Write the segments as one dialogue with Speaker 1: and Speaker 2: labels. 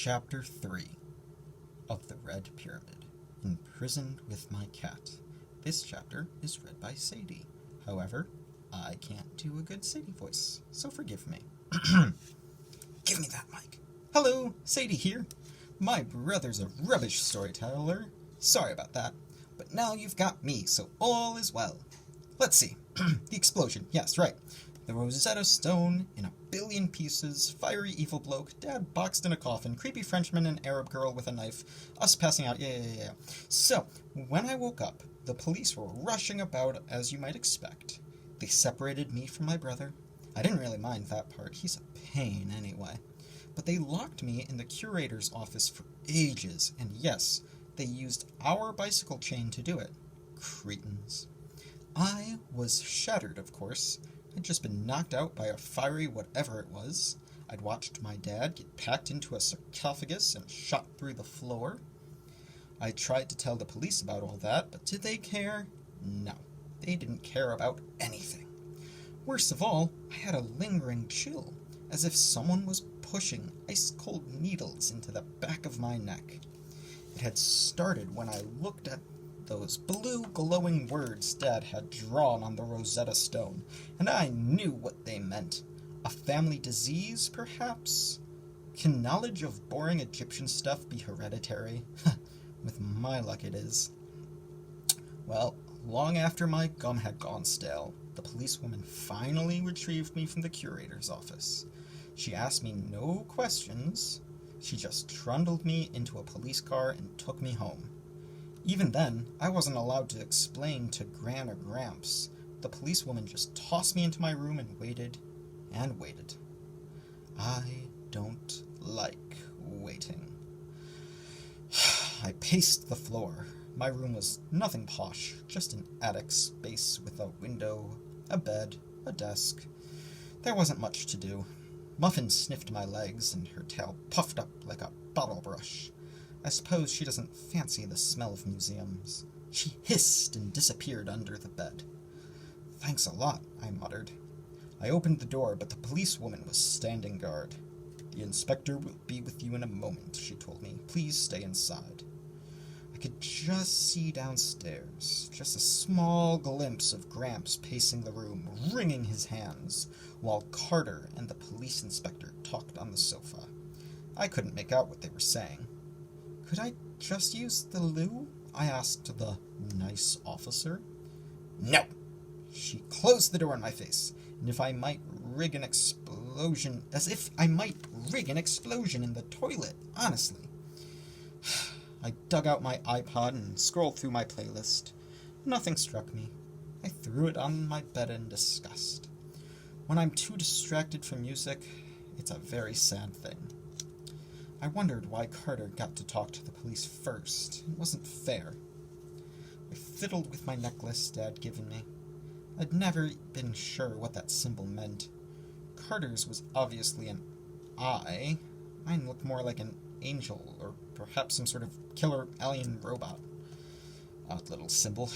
Speaker 1: Chapter 3 of The Red Pyramid, Imprisoned with My Cat. This chapter is read by Sadie. However, I can't do a good Sadie voice, so forgive me. Give me that mic. Hello, Sadie here. My brother's a rubbish storyteller. Sorry about that. But now you've got me, so all is well. Let's see. The explosion. Yes, right. The Rosetta Stone in a billion pieces, fiery evil bloke, dad boxed in a coffin, creepy Frenchman and Arab girl with a knife, us passing out, yeah. So, when I woke up, the police were rushing about as you might expect. They separated me from my brother. I didn't really mind that part, he's a pain anyway. But they locked me in the curator's office for ages, and yes, they used our bicycle chain to do it. Cretins. I was shattered, of course. I'd just been knocked out by a fiery whatever it was. I'd watched my dad get packed into a sarcophagus and shot through the floor. I tried to tell the police about all that, but did they care? No, they didn't care about anything. Worst of all, I had a lingering chill, as if someone was pushing ice-cold needles into the back of my neck. It had started when I looked at those blue glowing words Dad had drawn on the Rosetta Stone, and I knew what they meant. A family disease, perhaps? Can knowledge of boring Egyptian stuff be hereditary? With my luck it is. Well, long after my gum had gone stale, the policewoman finally retrieved me from the curator's office. She asked me no questions. She just trundled me into a police car and took me home. Even then, I wasn't allowed to explain to Gran or Gramps. The policewoman just tossed me into my room and waited and waited. I don't like waiting. I paced the floor. My room was nothing posh, just an attic space with a window, a bed, a desk. There wasn't much to do. Muffin sniffed my legs, and her tail puffed up like a bottle brush. I suppose she doesn't fancy the smell of museums. She hissed and disappeared under the bed. Thanks a lot, I muttered. I opened the door, but the policewoman was standing guard. The inspector will be with you in a moment, she told me. Please stay inside. I could just see downstairs, just a small glimpse of Gramps pacing the room, wringing his hands, while Carter and the police inspector talked on the sofa. I couldn't make out what they were saying. Could I just use the loo? I asked the nice officer. No! She closed the door in my face, and as if I might rig an explosion in the toilet, honestly. I dug out my iPod and scrolled through my playlist. Nothing struck me. I threw it on my bed in disgust. When I'm too distracted from music, it's a very sad thing. I wondered why Carter got to talk to the police first. It wasn't fair. I fiddled with my necklace Dad given me. I'd never been sure what that symbol meant. Carter's was obviously an eye. Mine looked more like an angel, or perhaps some sort of killer alien robot. Odd little symbol.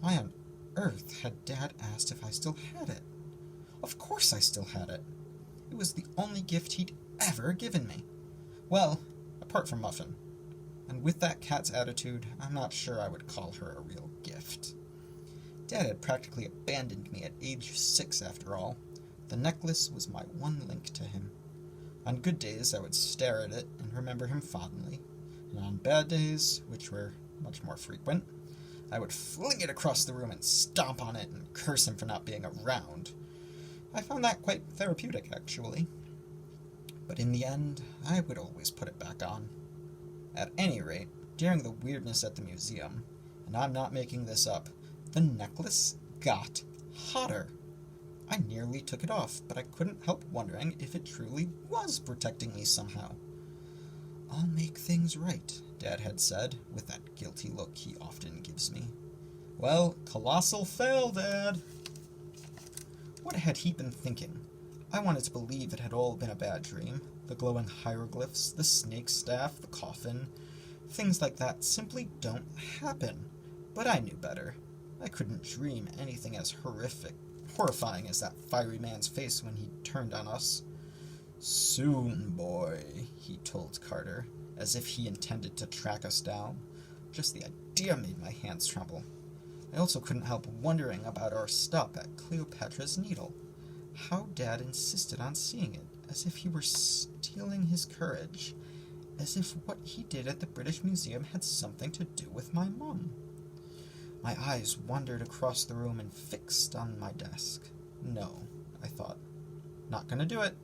Speaker 1: Why on earth had Dad asked if I still had it? Of course I still had it. It was the only gift he'd ever given me. Well, apart from Muffin. And with that cat's attitude, I'm not sure I would call her a real gift. Dad had practically abandoned me at age 6 after all. The necklace was my one link to him. On good days, I would stare at it and remember him fondly. And on bad days, which were much more frequent, I would fling it across the room and stomp on it and curse him for not being around. I found that quite therapeutic, actually. But in the end, I would always put it back on. At any rate, during the weirdness at the museum, and I'm not making this up, the necklace got hotter. I nearly took it off, but I couldn't help wondering if it truly was protecting me somehow. I'll make things right, Dad had said, with that guilty look he often gives me. Well, colossal fail, Dad. What had he been thinking? I wanted to believe it had all been a bad dream. The glowing hieroglyphs, the snake staff, the coffin. Things like that simply don't happen. But I knew better. I couldn't dream anything as horrifying as that fiery man's face when he turned on us. soon, boy, he told Carter, as if he intended to track us down. Just the idea made my hands tremble. I also couldn't help wondering about our stop at Cleopatra's Needle. How Dad insisted on seeing it, as if he were stealing his courage, as if what he did at the British Museum had something to do with my mum. My eyes wandered across the room and fixed on my desk. No, I thought. Not gonna do it.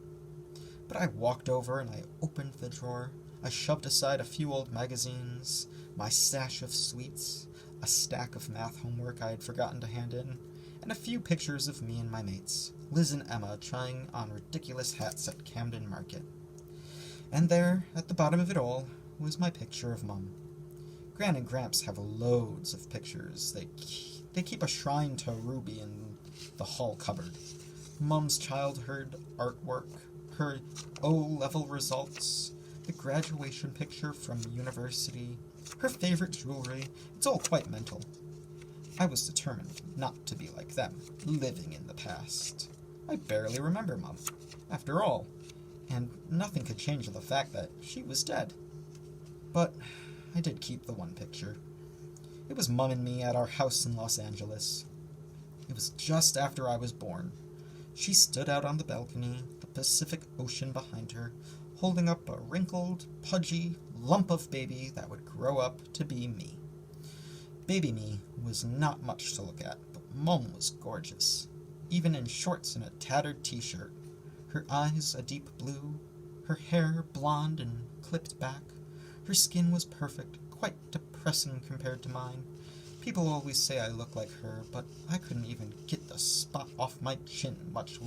Speaker 1: But I walked over and I opened the drawer. I shoved aside a few old magazines, my stash of sweets, a stack of math homework I had forgotten to hand in, and a few pictures of me and my mates, Liz and Emma, trying on ridiculous hats at Camden Market. And there, at the bottom of it all, was my picture of Mum. Gran and Gramps have loads of pictures. They keep a shrine to Ruby in the hall cupboard. Mum's childhood artwork, her O-level results, the graduation picture from university, her favorite jewelry. It's all quite mental. I was determined not to be like them, living in the past. I barely remember Mum, after all, and nothing could change the fact that she was dead. But I did keep the one picture. It was Mum and me at our house in Los Angeles. It was just after I was born. She stood out on the balcony, the Pacific Ocean behind her, holding up a wrinkled, pudgy lump of baby that would grow up to be me. Baby me was not much to look at, but Mum was gorgeous, even in shorts and a tattered t-shirt. Her eyes a deep blue, her hair blonde and clipped back. Her skin was perfect, quite depressing compared to mine. People always say I look like her, but I couldn't even get the spot off my chin, much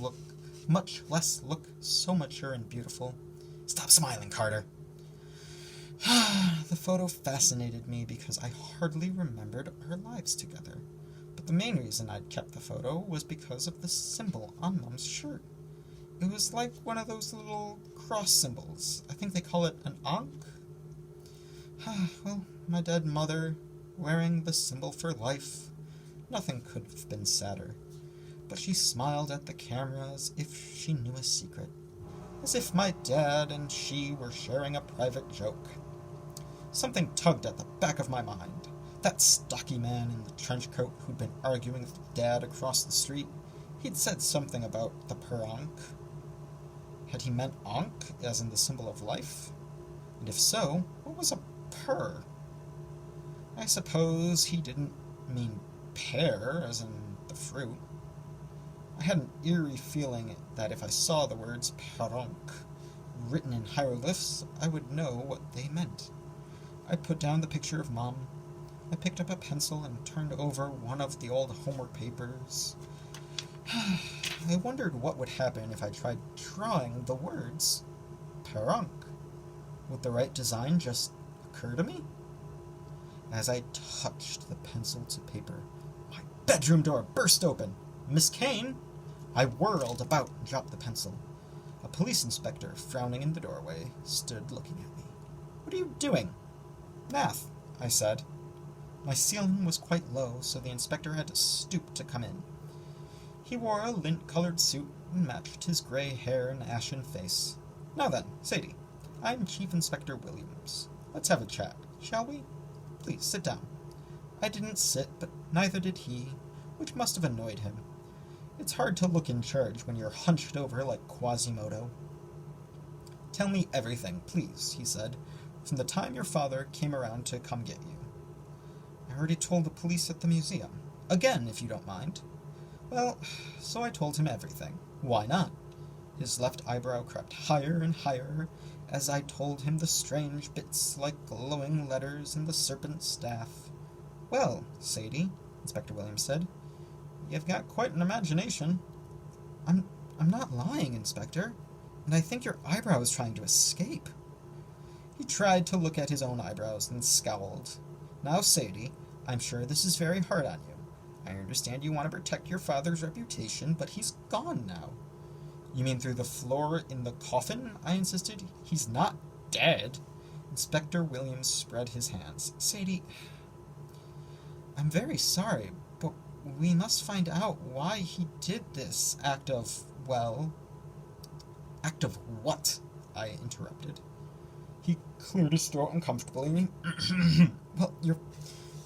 Speaker 1: less look so mature and beautiful. Stop smiling, Carter. The photo fascinated me because I hardly remembered our lives together. But the main reason I'd kept the photo was because of the symbol on Mum's shirt. It was like one of those little cross symbols. I think they call it an ankh. Well, my dead mother, wearing the symbol for life. Nothing could have been sadder. But she smiled at the camera as if she knew a secret. As if my dad and she were sharing a private joke. Something tugged at the back of my mind. That stocky man in the trench coat who'd been arguing with Dad across the street, he'd said something about the per ankh. Had he meant ankh, as in the symbol of life? And if so, what was a per? I suppose he didn't mean pear, as in the fruit. I had an eerie feeling that if I saw the words per ankh written in hieroglyphs, I would know what they meant. I put down the picture of Mom. I picked up a pencil and turned over one of the old homework papers. I wondered what would happen if I tried drawing the words per ankh. Would the right design just occur to me? As I touched the pencil to paper, my bedroom door burst open. Miss Kane! I whirled about and dropped the pencil. A police inspector, frowning in the doorway, stood looking at me. What are you doing? Math, I said. My ceiling was quite low, so the inspector had to stoop to come in. He wore a lint-colored suit and matched his gray hair and ashen face. Now then, Sadie, I'm Chief Inspector Williams. Let's have a chat, shall we? Please, sit down. I didn't sit, but neither did he, which must have annoyed him. It's hard to look in charge when you're hunched over like Quasimodo. Tell me everything, please, he said, from the time your father came around to come get you. I already told the police at the museum. Again, if you don't mind. Well, so I told him everything. Why not? His left eyebrow crept higher and higher as I told him the strange bits like glowing letters and the serpent staff. Well, Sadie, Inspector Williams said, you've got quite an imagination. I'm not lying, Inspector, and I think your eyebrow is trying to escape. He tried to look at his own eyebrows and scowled. Now, Sadie, I'm sure this is very hard on you. I understand you want to protect your father's reputation, but he's gone now. You mean through the floor in the coffin? I insisted. He's not dead. Inspector Williams spread his hands. Sadie, I'm very sorry, but we must find out why he did this act of what? I interrupted. He cleared his throat uncomfortably. Well, your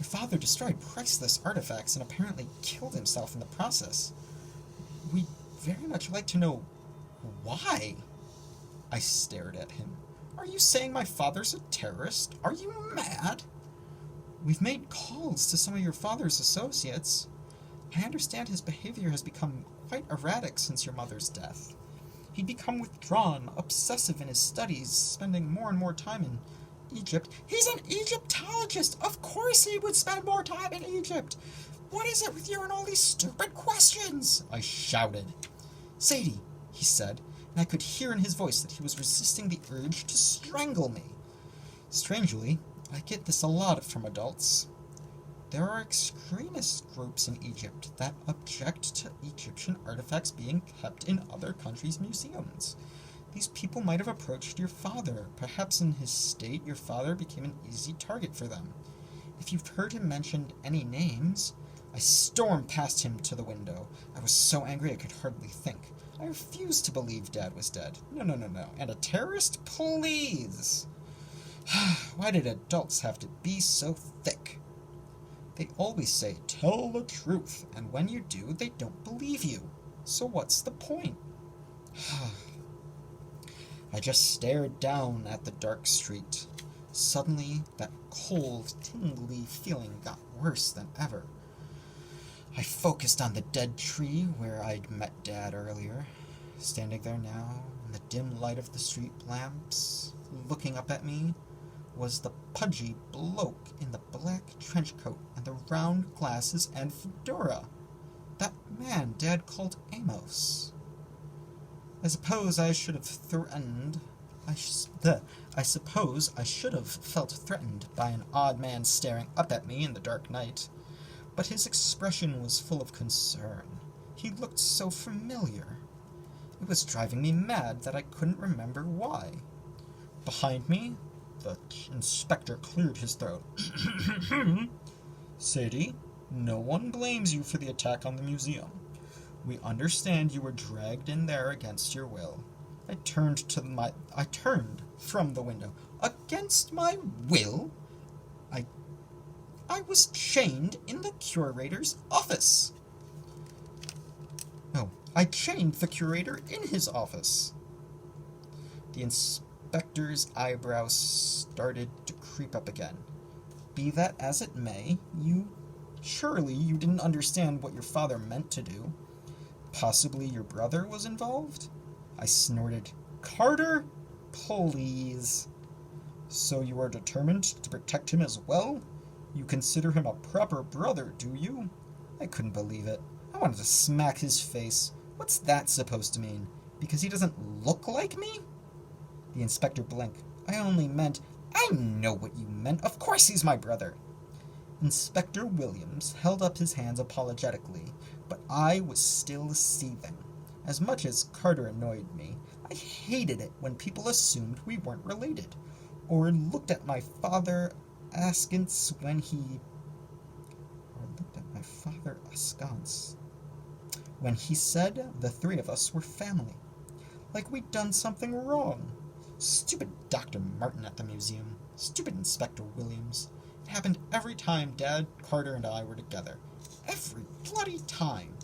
Speaker 1: father destroyed priceless artifacts and apparently killed himself in the process. We'd very much like to know why. I stared at him. Are you saying my father's a terrorist? Are you mad? We've made calls to some of your father's associates. I understand his behavior has become quite erratic since your mother's death. He'd become withdrawn, obsessive in his studies, spending more and more time in Egypt. He's an Egyptologist! Of course he would spend more time in Egypt! What is it with you and all these stupid questions? I shouted. Sadie, he said, and I could hear in his voice that he was resisting the urge to strangle me. Strangely, I get this a lot from adults. There are extremist groups in Egypt that object to Egyptian artifacts being kept in other countries' museums. These people might have approached your father. Perhaps in his state, your father became an easy target for them. If you've heard him mention any names... I stormed past him to the window. I was so angry I could hardly think. I refused to believe Dad was dead. No. And a terrorist? Please! Why did adults have to be so thick? They always say, tell the truth, and when you do, they don't believe you. So what's the point? I just stared down at the dark street. Suddenly, that cold, tingly feeling got worse than ever. I focused on the dead tree where I'd met Dad earlier. Standing there now, in the dim light of the street lamps, looking up at me, was the pudgy bloke in the black trench coat and the round glasses and fedora. That man Dad called Amos. I suppose I should have felt threatened by an odd man staring up at me in the dark night, but his expression was full of concern. He looked so familiar. It was driving me mad that I couldn't remember why. Behind me, the inspector cleared his throat. Sadie, no one blames you for the attack on the museum. We understand you were dragged in there against your will. I turned from the window. Against my will? I was chained in the curator's office. No, I chained the curator in his office. The inspector's eyebrows started to creep up again. Be that as it may, surely you didn't understand what your father meant to do. Possibly your brother was involved? I snorted. Carter, please. So you are determined to protect him as well? You consider him a proper brother, do you? I couldn't believe it. I wanted to smack his face. What's that supposed to mean? Because he doesn't look like me? The inspector blinked. I only meant... I know what you meant. Of course he's my brother. Inspector Williams held up his hands apologetically, but I was still seething. As much as Carter annoyed me, I hated it when people assumed we weren't related, or looked at my father askance when he said the three of us were family, like we'd done something wrong. Stupid Dr. Martin at the museum. Stupid Inspector Williams. It happened every time Dad, Carter, and I were together. Every bloody time.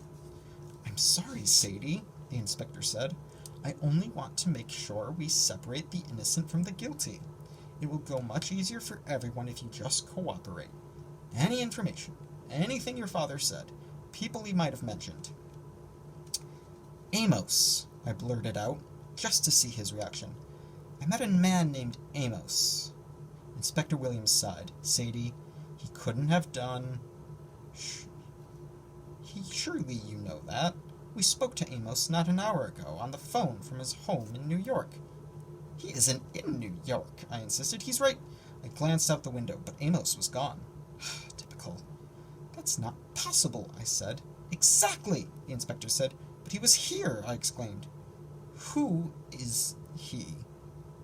Speaker 1: I'm sorry, Sadie, the inspector said. I only want to make sure we separate the innocent from the guilty. It will go much easier for everyone if you just cooperate. Any information, anything your father said, people he might have mentioned. Amos, I blurted out, just to see his reaction. I met a man named Amos. Inspector Williams sighed. Sadie, he couldn't have done... Surely you know that. We spoke to Amos not an hour ago on the phone from his home in New York. He isn't in New York, I insisted. He's right. I glanced out the window, but Amos was gone. Typical. That's not possible, I said. Exactly, the inspector said. But he was here, I exclaimed. Who is he?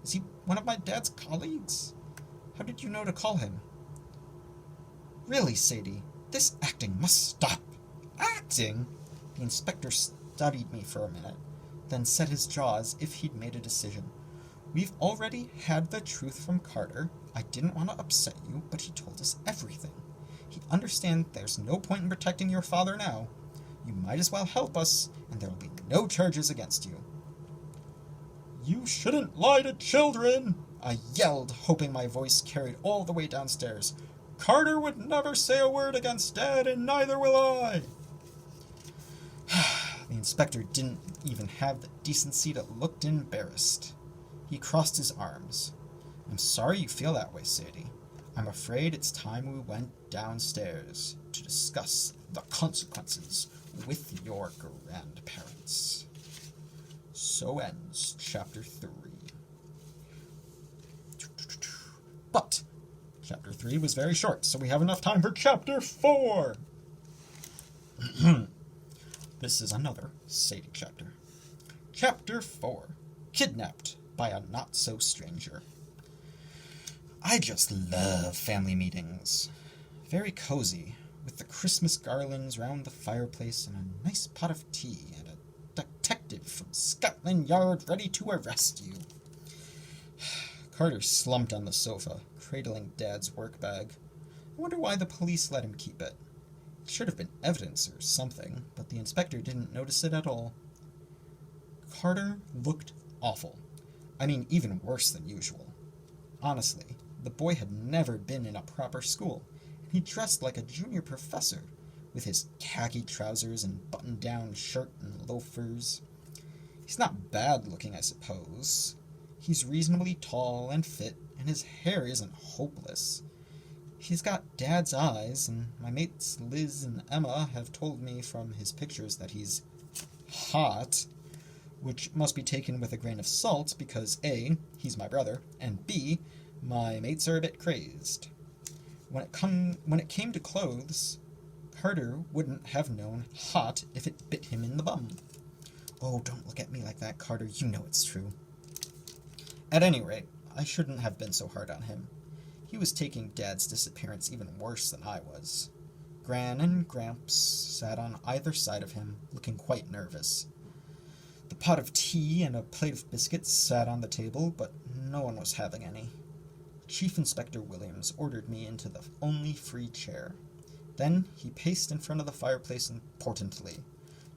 Speaker 1: Is he one of my dad's colleagues? How did you know to call him? Really, Sadie, this acting must stop. Acting? The inspector studied me for a minute, then set his jaw as if he'd made a decision. We've already had the truth from Carter. I didn't want to upset you, but he told us everything. He understands there's no point in protecting your father now. You might as well help us, and there will be no charges against you. You shouldn't lie to children, I yelled, hoping my voice carried all the way downstairs. Carter would never say a word against Dad, and neither will I. The inspector didn't even have the decency to look embarrassed. He crossed his arms. I'm sorry you feel that way, Sadie. I'm afraid it's time we went downstairs to discuss the consequences with your grandparents. So ends Chapter 3. But Chapter 3 was very short, so we have enough time for Chapter 4. This is another Sadie chapter. Chapter 4. Kidnapped by a not-so-stranger. I just love family meetings. Very cozy, with the Christmas garlands round the fireplace and a nice pot of tea and a detective from Scotland Yard ready to arrest you. Carter slumped on the sofa, cradling Dad's work bag. I wonder why the police let him keep it. It should have been evidence or something, but the inspector didn't notice it at all. Carter looked awful. I mean, even worse than usual. Honestly, the boy had never been in a proper school, and he dressed like a junior professor, with his khaki trousers and button-down shirt and loafers. He's not bad looking, I suppose. He's reasonably tall and fit, and his hair isn't hopeless. He's got Dad's eyes, and my mates Liz and Emma have told me from his pictures that he's hot, which must be taken with a grain of salt because A, he's my brother, and B, my mates are a bit crazed. When it came to clothes, Carter wouldn't have known hot if it bit him in the bum. Oh, don't look at me like that, Carter. You know it's true. At any rate, I shouldn't have been so hard on him. He was taking Dad's disappearance even worse than I was. Gran and Gramps sat on either side of him, looking quite nervous. The pot of tea and a plate of biscuits sat on the table, but no one was having any. Chief Inspector Williams ordered me into the only free chair. Then he paced in front of the fireplace importantly.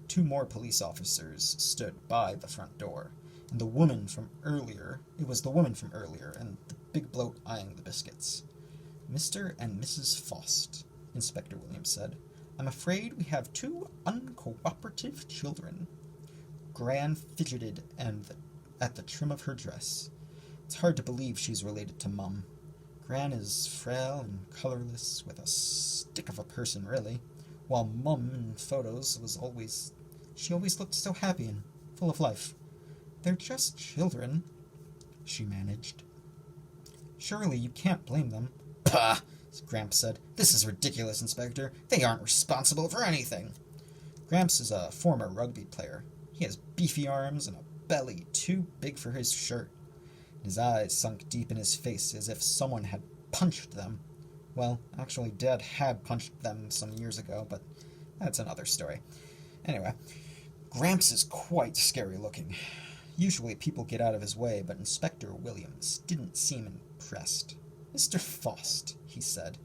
Speaker 1: 2 more police officers stood by the front door, and the woman from earlier, and the big bloke eyeing the biscuits. Mr. and Mrs. Faust, Inspector Williams said. I'm afraid we have 2 uncooperative children. Gran fidgeted at the trim of her dress. It's hard to believe she's related to Mum. Gran is frail and colorless, with a stick of a person, really, while Mum in photos she always looked so happy and full of life. They're just children, she managed. Surely you can't blame them. Pah, Gramps said. This is ridiculous, Inspector. They aren't responsible for anything. Gramps is a former rugby player. He has beefy arms and a belly too big for his shirt. His eyes sunk deep in his face as if someone had punched them. Well, actually, Dad had punched them some years ago, but that's another story. Anyway, Gramps is quite scary looking. Usually people get out of his way, but Inspector Williams didn't seem impressed. Mr. Faust, he said,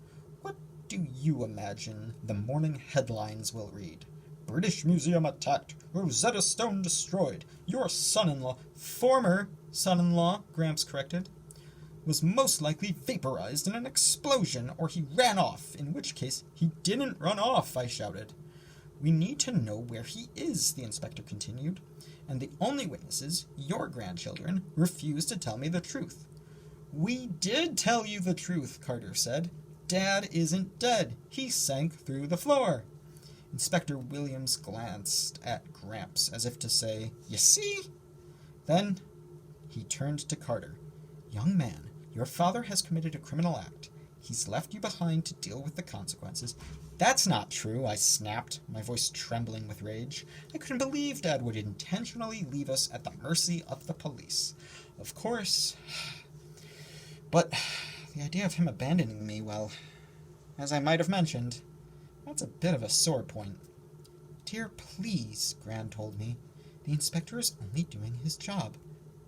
Speaker 1: what do you imagine the morning headlines will read? British Museum attacked, Rosetta Stone destroyed, your son-in-law, former son-in-law, Gramps corrected, was most likely vaporized in an explosion, or he ran off, in which case he didn't run off, I shouted. We need to know where he is, the inspector continued, and the only witnesses, your grandchildren, refused to tell me the truth. We did tell you the truth, Carter said. Dad isn't dead. He sank through the floor. Inspector Williams glanced at Gramps as if to say, You see? Then he turned to Carter. Young man, your father has committed a criminal act. He's left you behind to deal with the consequences. That's not true, I snapped, my voice trembling with rage. I couldn't believe Dad would intentionally leave us at the mercy of the police. Of course. But the idea of him abandoning me, well, as I might have mentioned, that's a bit of a sore point. Dear, please, Gran told me. The inspector is only doing his job.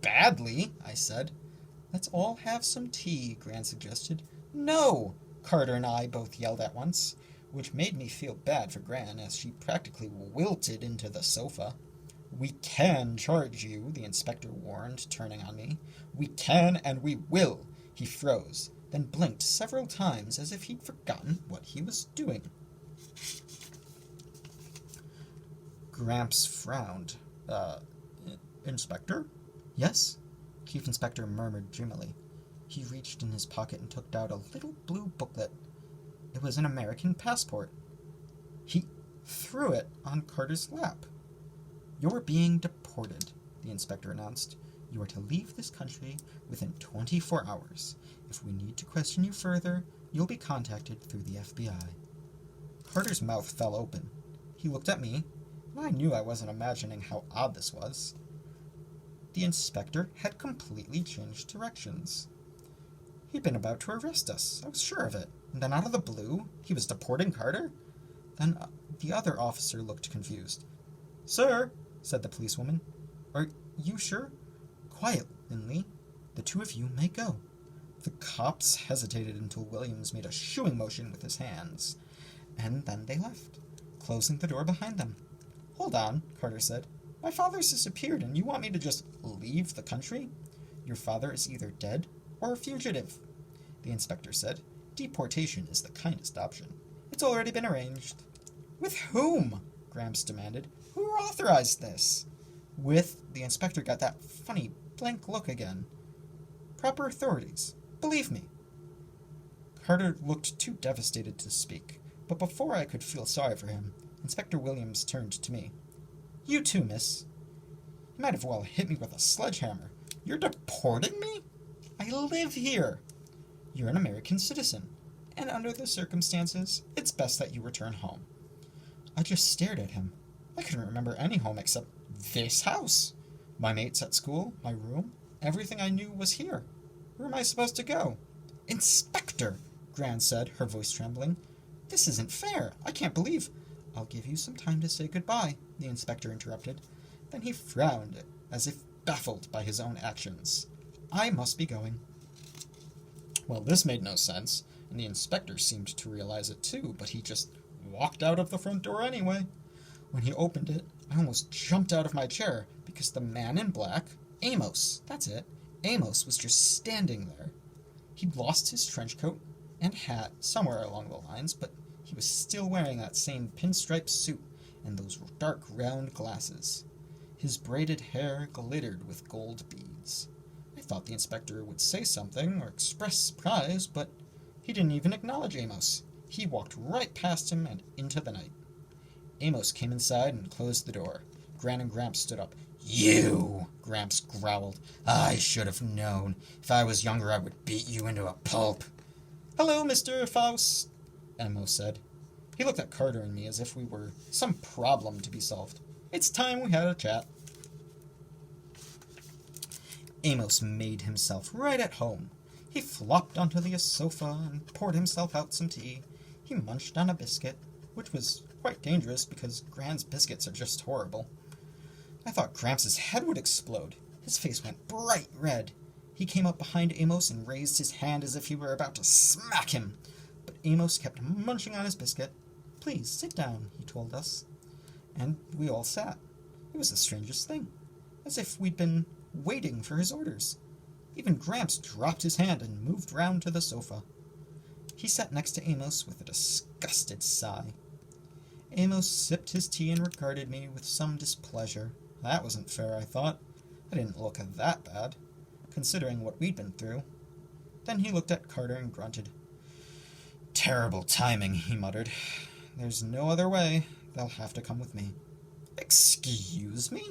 Speaker 1: badly, I said. Let's all have some tea, Gran suggested. No! Carter and I both yelled at once, which made me feel bad for Gran as she practically wilted into the sofa. We can charge you, the inspector warned, turning on me. We can and we will. He froze, then blinked several times as if he'd forgotten what he was doing. Gramps frowned. Inspector? Yes? Chief Inspector murmured dreamily. He reached in his pocket and took out a little blue booklet. It was an American passport. He threw it on Carter's lap. You're being deported, the inspector announced. You are to leave this country within 24 hours. If we need to question you further, you'll be contacted through the FBI. Carter's mouth fell open. He looked at me, and I knew I wasn't imagining how odd this was. The inspector had completely changed directions. He'd been about to arrest us, I was sure of it. And then out of the blue, he was deporting Carter? Then the other officer looked confused. Sir, said the policewoman, are you sure? Quiet, Lindley. The two of you may go. The cops hesitated until Williams made a shooing motion with his hands, and then they left, closing the door behind them. Hold on, Carter said. My father's disappeared, and you want me to just leave the country? Your father is either dead or a fugitive, the inspector said. Deportation is the kindest option. It's already been arranged. With whom? Gramps demanded. Who authorized this? With, the inspector got that funny blank look again. Proper authorities. Believe me. Carter looked too devastated to speak, but before I could feel sorry for him, Inspector Williams turned to me. You too, miss. You might have well hit me with a sledgehammer. You're deporting me? I live here. You're an American citizen, and under the circumstances, it's best that you return home. I just stared at him. I couldn't remember any home except this house. My mates at school, my room, everything I knew was here. Where am I supposed to go? Inspector, Gran said, her voice trembling. This isn't fair. I can't believe... I'll give you some time to say goodbye, the inspector interrupted. Then he frowned, as if baffled by his own actions. I must be going. Well, this made no sense, and the inspector seemed to realize it too, but he just walked out of the front door anyway. When he opened it, I almost jumped out of my chair, because the man in black, Amos, that's it, Amos was just standing there. He'd lost his trench coat and hat somewhere along the lines, but he was still wearing that same pinstripe suit and those dark round glasses. His braided hair glittered with gold beads. I thought the inspector would say something or express surprise, but he didn't even acknowledge Amos. He walked right past him and into the night. Amos came inside and closed the door. Gran and Gramps stood up. You, Gramps growled. I should have known. If I was younger, I would beat you into a pulp. Hello, Mr. Faust, Amos said. He looked at Carter and me as if we were some problem to be solved. It's time we had a chat. Amos made himself right at home. He flopped onto the sofa and poured himself out some tea. He munched on a biscuit, which was quite dangerous because Gran's biscuits are just horrible. I thought Gramps' head would explode. His face went bright red. He came up behind Amos and raised his hand as if he were about to smack him. But Amos kept munching on his biscuit. Please, sit down, he told us. And we all sat. It was the strangest thing. As if we'd been waiting for his orders. Even Gramps dropped his hand and moved round to the sofa. He sat next to Amos with a disgusted sigh. Amos sipped his tea and regarded me with some displeasure. That wasn't fair, I thought. I didn't look that bad, considering what we'd been through. Then he looked at Carter and grunted. Terrible timing, he muttered. There's no other way. They'll have to come with me. Excuse me?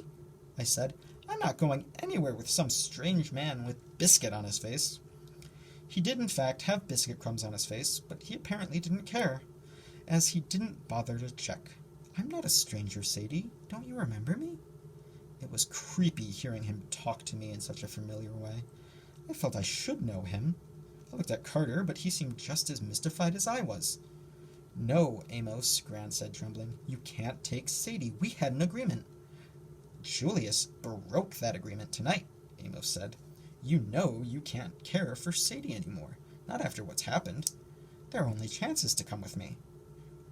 Speaker 1: I said. I'm not going anywhere with some strange man with biscuit on his face. He did, in fact, have biscuit crumbs on his face, but he apparently didn't care, as he didn't bother to check. I'm not a stranger, Sadie. Don't you remember me? It was creepy hearing him talk to me in such a familiar way. I felt I should know him. I looked at Carter, but he seemed just as mystified as I was. No, Amos, Gran said, trembling. You can't take Sadie. We had an agreement. Julius broke that agreement tonight, Amos said. You know you can't care for Sadie anymore, not after what's happened. There are only chances to come with me.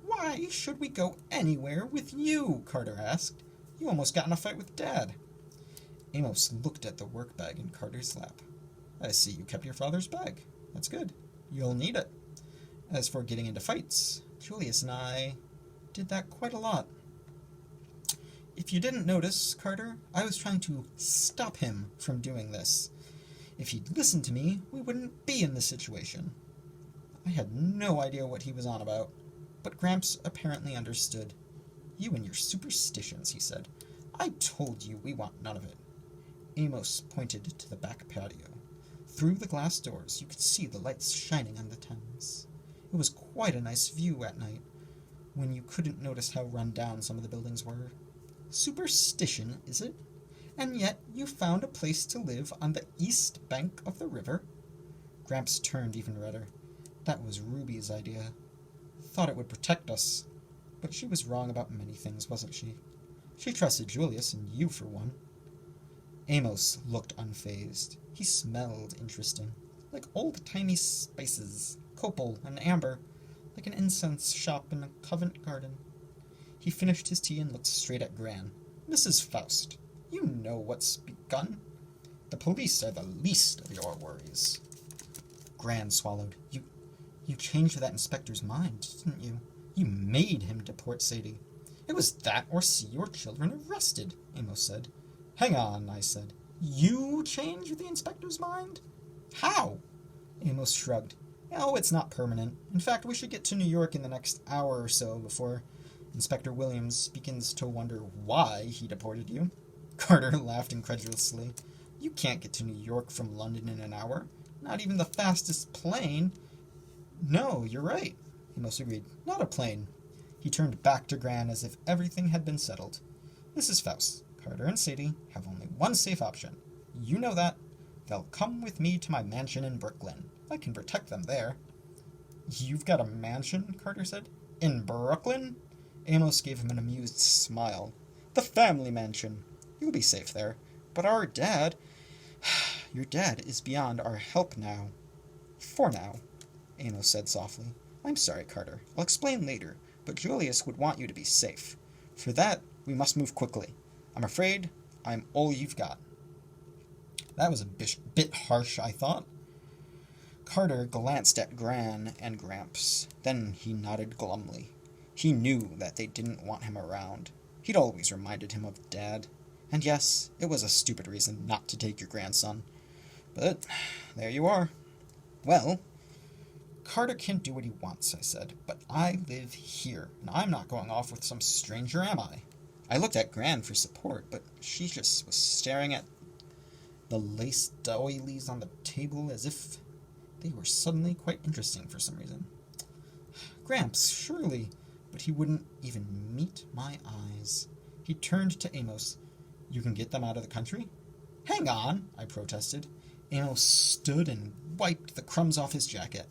Speaker 1: Why should we go anywhere with you? Carter asked. You almost got in a fight with Dad. Amos looked at the work bag in Carter's lap. I see you kept your father's bag. That's good. You'll need it. As for getting into fights, Julius and I did that quite a lot. If you didn't notice, Carter, I was trying to stop him from doing this. If he'd listened to me, we wouldn't be in this situation. I had no idea what he was on about, but Gramps apparently understood. You and your superstitions, he said. I told you we want none of it. Amos pointed to the back patio. Through the glass doors, you could see the lights shining on the Thames. It was quite a nice view at night, when you couldn't notice how run down some of the buildings were. Superstition, is it? And yet you found a place to live on the east bank of the river? Gramps turned even redder. That was Ruby's idea. Thought it would protect us. But she was wrong about many things, wasn't she? She trusted Julius and you for one. Amos looked unfazed. He smelled interesting, like old-timey spices, copal and amber, like an incense shop in a Covent Garden. He finished his tea and looked straight at Gran. Mrs. Faust, you know what's begun. The police are the least of your worries. Gran swallowed. You changed that inspector's mind, didn't you? You made him deport Sadie. It was that or see your children arrested, Amos said. Hang on, I said. You changed the inspector's mind? How? Amos shrugged. Oh, it's not permanent. In fact, we should get to New York in the next hour or so before Inspector Williams begins to wonder why he deported you. Carter laughed incredulously. You can't get to New York from London in an hour. Not even the fastest plane. No, you're right, Amos agreed. Not a plane. He turned back to Gran as if everything had been settled. Mrs. Faust, Carter and Sadie have only one safe option. You know that. They'll come with me to my mansion in Brooklyn. I can protect them there. You've got a mansion? Carter said. In Brooklyn? Amos gave him an amused smile. The family mansion. You'll be safe there. But our dad... Your dad is beyond our help now. For now, Amos said softly. I'm sorry, Carter. I'll explain later, but Julius would want you to be safe. For that, we must move quickly. I'm afraid I'm all you've got. That was a bit harsh, I thought. Carter glanced at Gran and Gramps. Then he nodded glumly. He knew that they didn't want him around. He'd always reminded him of Dad. And yes, it was a stupid reason not to take your grandson. But there you are. Well, Carter can do what he wants, I said, but I live here, and I'm not going off with some stranger, am I? I looked at Gran for support, but she just was staring at the lace doilies on the table as if they were suddenly quite interesting for some reason. Gramps, surely, but he wouldn't even meet my eyes. He turned to Amos. You can get them out of the country? Hang on, I protested. Amos stood and wiped the crumbs off his jacket.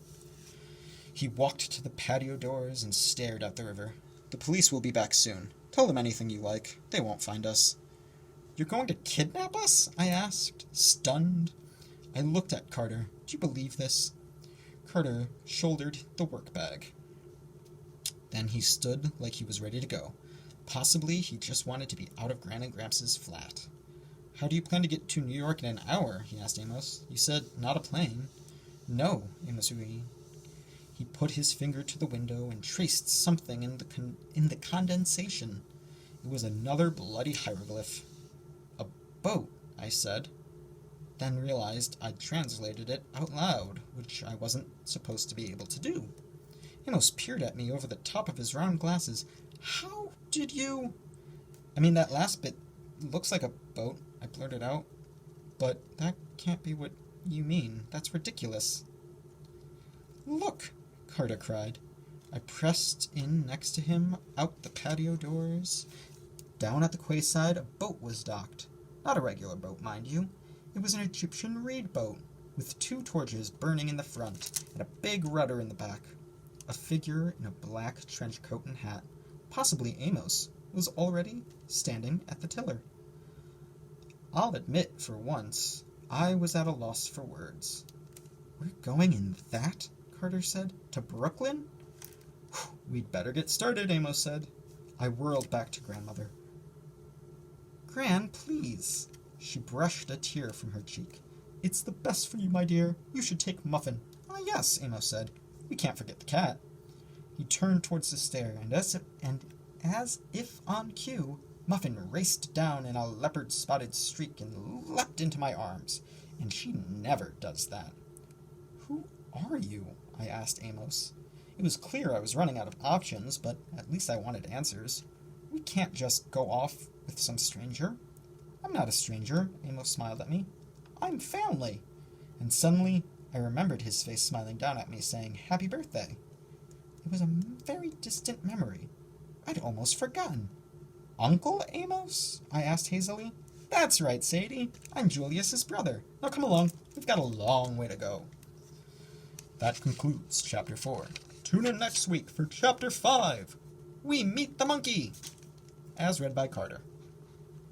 Speaker 1: He walked to the patio doors and stared out the river. The police will be back soon. Tell them anything you like. They won't find us. You're going to kidnap us? I asked, stunned. I looked at Carter. Do you believe this? Carter shouldered the work bag. Then he stood like he was ready to go. Possibly he just wanted to be out of Gran and Gramps' flat. How do you plan to get to New York in an hour? He asked Amos. You said not a plane. No, Amos agreed. He put his finger to the window and traced something in the condensation. It was another bloody hieroglyph. A boat, I said, then realized I'd translated it out loud, which I wasn't supposed to be able to do. Amos peered at me over the top of his round glasses. How did you... I mean, that last bit looks like a boat, I blurted out. But that can't be what you mean. That's ridiculous. Look, Carter cried. I pressed in next to him, out the patio doors. Down at the quayside, a boat was docked. Not a regular boat, mind you. It was an Egyptian reed boat, with 2 torches burning in the front, and a big rudder in the back. A figure in a black trench coat and hat, possibly Amos, was already standing at the tiller. I'll admit, for once, I was at a loss for words. "We're going in that?" Carter said. "To Brooklyn?" "We'd better get started," Amos said. I whirled back to Grandmother. "Gran, please." She brushed a tear from her cheek. "It's the best for you, my dear. You should take Muffin." "Ah, yes," Amos said. "We can't forget the cat." He turned towards the stair, and as if on cue, Muffin raced down in a leopard-spotted streak and leapt into my arms. And she never does that. "Who are you?" I asked Amos. It was clear I was running out of options, but at least I wanted answers. We can't just go off with some stranger. "I'm not a stranger," Amos smiled at me. "I'm family." And suddenly I remembered his face smiling down at me, saying, "Happy birthday." It was a very distant memory. I'd almost forgotten. "Uncle Amos?" I asked hazily. "That's right, Sadie. I'm Julius's brother. Now come along. We've got a long way to go." That concludes Chapter 4. Tune in next week for Chapter 5. We Meet the Monkey, as read by Carter.